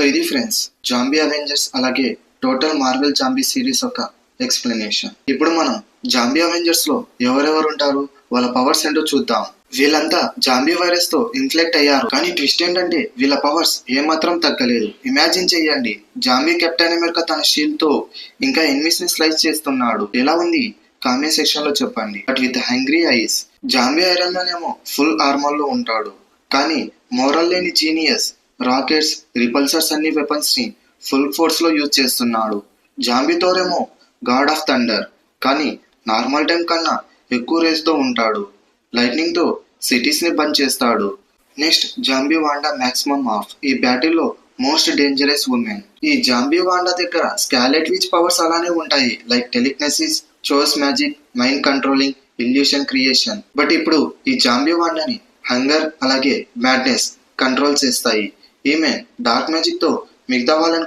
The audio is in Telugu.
సో ఇది ఫ్రెండ్స్ జాంబీ అవెంజర్స్ అలాగే టోటల్ మార్వెల్ జాంబీ సిరీస్ ఒక ఎక్స్ప్లెనేషన్. ఇప్పుడు మనం జాంబీ అవెంజర్స్ లో ఎవరెవరు ఉంటారు, వాళ్ళ పవర్స్ ఏంటో చూద్దాం. వీళ్ళంతా జాంబీ వైరస్ తో ఇన్ఫెక్ట్ అయ్యారు, కానీ ట్విస్ట్ ఏంటంటే వీళ్ళ పవర్స్ ఏమాత్రం తగ్గలేదు. ఇమాజిన్ చెయ్యండి, జాంబీ కెప్టెన్ అమెరికా తన షీల్డ్ తో ఇంకా ఎనిమిస్ ని స్లైస్ చేస్తున్నాడు. ఎలా ఉంది కామెంట్ సెక్షన్ లో చెప్పండి. But with hungry ice. Zombie iron man ఏమో ఫుల్ ఆర్మర్ లో ఉంటాడు, కానీ మోరల్ లేని జీనియస్ రాకెట్స్ రిపల్సర్స్ అన్ని వెపన్స్ ని ఫుల్ ఫోర్స్ లో యూజ్ చేస్తున్నాడు. జాంబీ థోర్ ఏమో గాడ్ ఆఫ్ థండర్, కానీ నార్మల్ టైం కన్నా ఎక్కువ రేస్ తో ఉంటాడు. లైట్నింగ్ తో సిటీస్ ని బంద్ చేస్తాడు. Next zombie Wanda Maximoff. ఈ బ్యాటిల్ లో మోస్ట్ డేంజరస్ ఉమెన్. ఈ జాంబీ వాండా దగ్గర స్కాలెట్ విచ్ పవర్స్ అలానే ఉంటాయి, like telekinesis, chaos magic, mind controlling, illusion creation. But ఇప్పుడు ఈ జాంబీ వాండాని హంగర్ అలాగే మ్యాడ్నెస్ కంట్రోల్ చేస్తాయి. ఈమె డార్క్ మ్యాజిక్ తో మిగతా వాళ్ళని